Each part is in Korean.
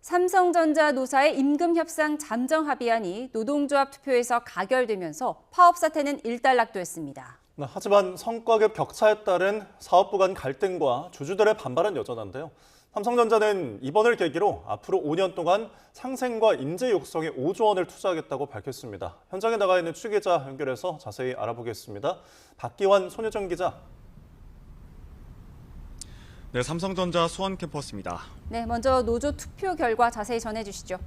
삼성전자 노사의 임금 협상 잠정 합의안이 노동조합 투표에서 가결되면서 파업 사태는 일단락됐습니다. 하지만 성과급 격차에 따른 사업부 간 갈등과 주주들의 반발은 여전한데요. 삼성전자는 이번을 계기로 앞으로 5년 동안 상생과 인재 육성에 5조 원을 투자하겠다고 밝혔습니다. 현장에 나가 있는 취기자 연결해서 자세히 알아보겠습니다. 박기환, 손유정 기자. 네, 삼성전자 수원 캠퍼스입니다. 네, 먼저 노조 투표 결과 자세히 전해주시죠.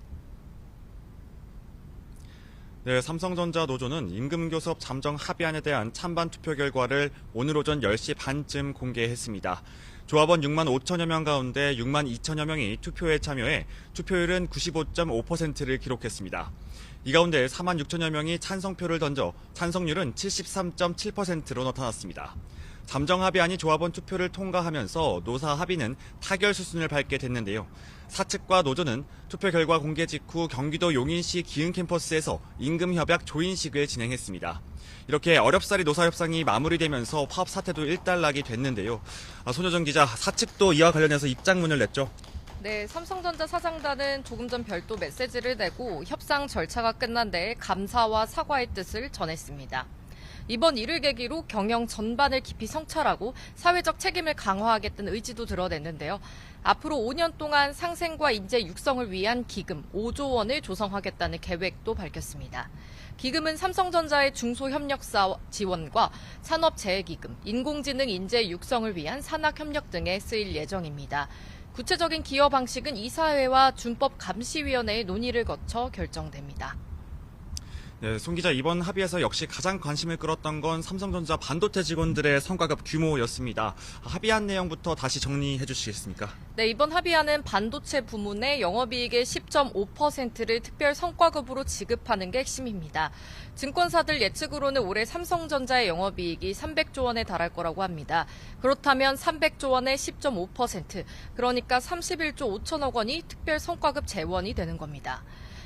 네, 삼성전자 노조는 임금교섭 잠정 합의안에 대한 찬반 투표 결과를 오늘 오전 10시 반쯤 공개했습니다. 조합원 6만 5천여 명 가운데 6만 2천여 명이 투표에 참여해 투표율은 95.5%를 기록했습니다. 이 가운데 4만 6천여 명이 찬성표를 던져 찬성률은 73.7%로 나타났습니다. 잠정 합의안이 조합원 투표를 통과하면서 노사 합의는 타결 수순을 밟게 됐는데요. 사측과 노조는 투표 결과 공개 직후 경기도 용인시 기흥 캠퍼스에서 임금협약 조인식을 진행했습니다. 이렇게 어렵사리 노사 협상이 마무리되면서 파업 사태도 일단락이 됐는데요. 손효정 기자, 사측도 이와 관련해서 입장문을 냈죠. 네, 삼성전자 사장단은 조금 전 별도 메시지를 내고 협상 절차가 끝난 데에 감사와 사과의 뜻을 전했습니다. 이번 일을 계기로 경영 전반을 깊이 성찰하고 사회적 책임을 강화하겠다는 의지도 드러냈는데요. 앞으로 5년 동안 상생과 인재 육성을 위한 기금 5조 원을 조성하겠다는 계획도 밝혔습니다. 기금은 삼성전자의 중소협력사 지원과 산업재해기금, 인공지능 인재 육성을 위한 산학협력 등에 쓰일 예정입니다. 구체적인 기여 방식은 이사회와 준법감시위원회의 논의를 거쳐 결정됩니다. 네, 송 기자, 이번 합의에서 역시 가장 관심을 끌었던 건 삼성전자 반도체 직원들의 성과급 규모였습니다. 합의한 내용부터 다시 정리해 주시겠습니까? 네, 이번 합의안은 반도체 부문의 영업이익의 10.5%를 특별 성과급으로 지급하는 게 핵심입니다. 증권사들 예측으로는 올해 삼성전자의 영업이익이 300조 원에 달할 거라고 합니다. 그렇다면 300조 원의 10.5%, 그러니까 31조 5천억 원이 특별 성과급 재원이 되는 겁니다.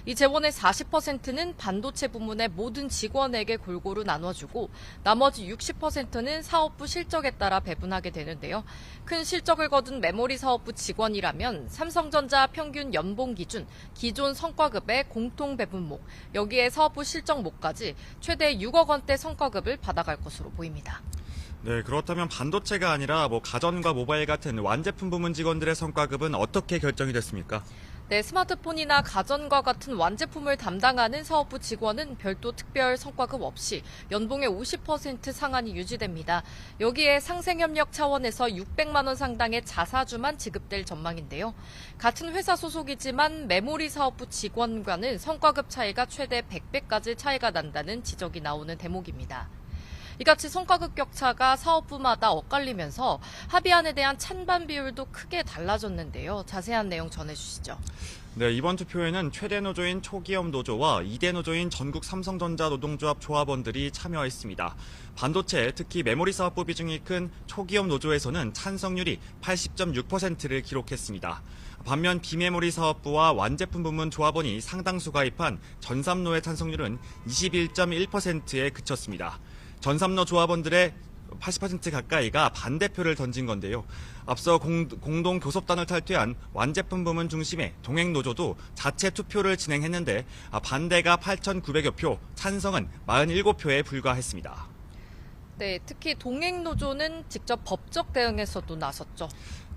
이 재원의 40%는 반도체 부문의 모든 직원에게 골고루 나눠주고 나머지 60%는 사업부 실적에 따라 배분하게 되는데요. 큰 실적을 거둔 메모리 사업부 직원이라면 삼성전자 평균 연봉 기준 기존 성과급의 공통 배분목, 여기에 사업부 실적목까지 최대 6억 원대 성과급을 받아갈 것으로 보입니다. 네, 그렇다면 반도체가 아니라 가전과 모바일 같은 완제품 부문 직원들의 성과급은 어떻게 결정이 됐습니까? 네, 스마트폰이나 가전과 같은 완제품을 담당하는 사업부 직원은 별도 특별 성과급 없이 연봉의 50% 상한이 유지됩니다. 여기에 상생협력 차원에서 600만 원 상당의 자사주만 지급될 전망인데요. 같은 회사 소속이지만 메모리 사업부 직원과는 성과급 차이가 최대 100배까지 차이가 난다는 지적이 나오는 대목입니다. 이같이 성과급 격차가 사업부마다 엇갈리면서 합의안에 대한 찬반 비율도 크게 달라졌는데요. 자세한 내용 전해주시죠. 네, 이번 투표에는 최대 노조인 초기업 노조와 2대 노조인 전국 삼성전자 노동조합 조합원들이 참여했습니다. 반도체, 특히 메모리 사업부 비중이 큰 초기업 노조에서는 찬성률이 80.6%를 기록했습니다. 반면 비메모리 사업부와 완제품 부문 조합원이 상당수 가입한 전삼노의 찬성률은 21.1%에 그쳤습니다. 전삼노 조합원들의 80% 가까이가 반대표를 던진 건데요. 앞서 공동 교섭단을 탈퇴한 완제품 부문 중심의 동행노조도 자체 투표를 진행했는데 반대가 8,900여 표, 찬성은 47표에 불과했습니다. 네, 특히 동행노조는 직접 법적 대응에서도 나섰죠.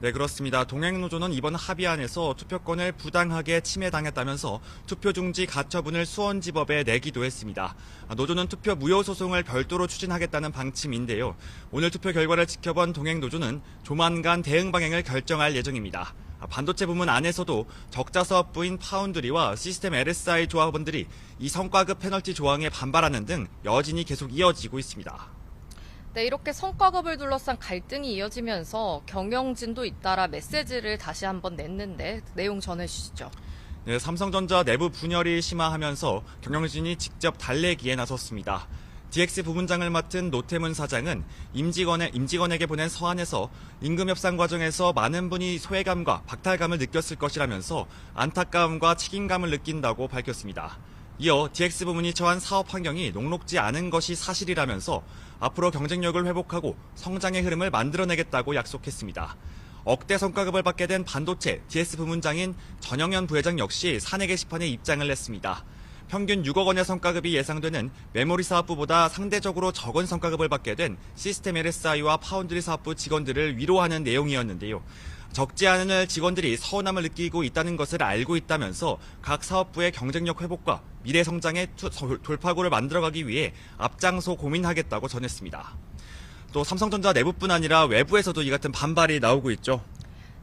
네, 그렇습니다. 동행노조는 이번 합의안에서 투표권을 부당하게 침해당했다면서 투표 중지 가처분을 수원지법에 내기도 했습니다. 노조는 투표 무효 소송을 별도로 추진하겠다는 방침인데요. 오늘 투표 결과를 지켜본 동행노조는 조만간 대응 방향을 결정할 예정입니다. 반도체 부문 안에서도 적자 사업부인 파운드리와 시스템 LSI 조합원들이 이 성과급 페널티 조항에 반발하는 등 여진이 계속 이어지고 있습니다. 네, 이렇게 성과급을 둘러싼 갈등이 이어지면서 경영진도 잇따라 메시지를 다시 한번 냈는데 내용 전해주시죠. 네, 삼성전자 내부 분열이 심화하면서 경영진이 직접 달래기에 나섰습니다. DX 부문장을 맡은 노태문 사장은 임직원에게 보낸 서한에서 임금 협상 과정에서 많은 분이 소외감과 박탈감을 느꼈을 것이라면서 안타까움과 책임감을 느낀다고 밝혔습니다. 이어 DX 부문이 처한 사업 환경이 녹록지 않은 것이 사실이라면서 앞으로 경쟁력을 회복하고 성장의 흐름을 만들어내겠다고 약속했습니다. 억대 성과급을 받게 된 반도체 DS 부문장인 전영현 부회장 역시 사내 게시판에 입장을 냈습니다. 평균 6억 원의 성과급이 예상되는 메모리 사업부보다 상대적으로 적은 성과급을 받게 된 시스템 LSI와 파운드리 사업부 직원들을 위로하는 내용이었는데요. 적지 않은 직원들이 서운함을 느끼고 있다는 것을 알고 있다면서 각 사업부의 경쟁력 회복과 미래 성장의 돌파구를 만들어가기 위해 앞장서 고민하겠다고 전했습니다. 또 삼성전자 내부뿐 아니라 외부에서도 이 같은 반발이 나오고 있죠.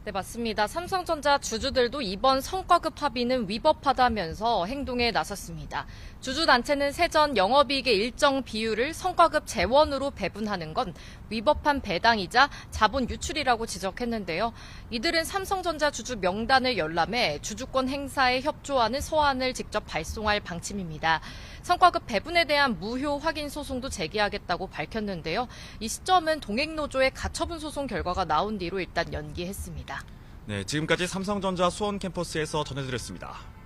네, 맞습니다. 삼성전자 주주들도 이번 성과급 합의는 위법하다면서 행동에 나섰습니다. 주주단체는 세전 영업이익의 일정 비율을 성과급 재원으로 배분하는 건 위법한 배당이자 자본 유출이라고 지적했는데요. 이들은 삼성전자 주주 명단을 열람해 주주권 행사에 협조하는 서한을 직접 발송할 방침입니다. 성과급 배분에 대한 무효 확인 소송도 제기하겠다고 밝혔는데요. 이 시점은 동행노조의 가처분 소송 결과가 나온 뒤로 일단 연기했습니다. 네, 지금까지 삼성전자 수원 캠퍼스에서 전해드렸습니다.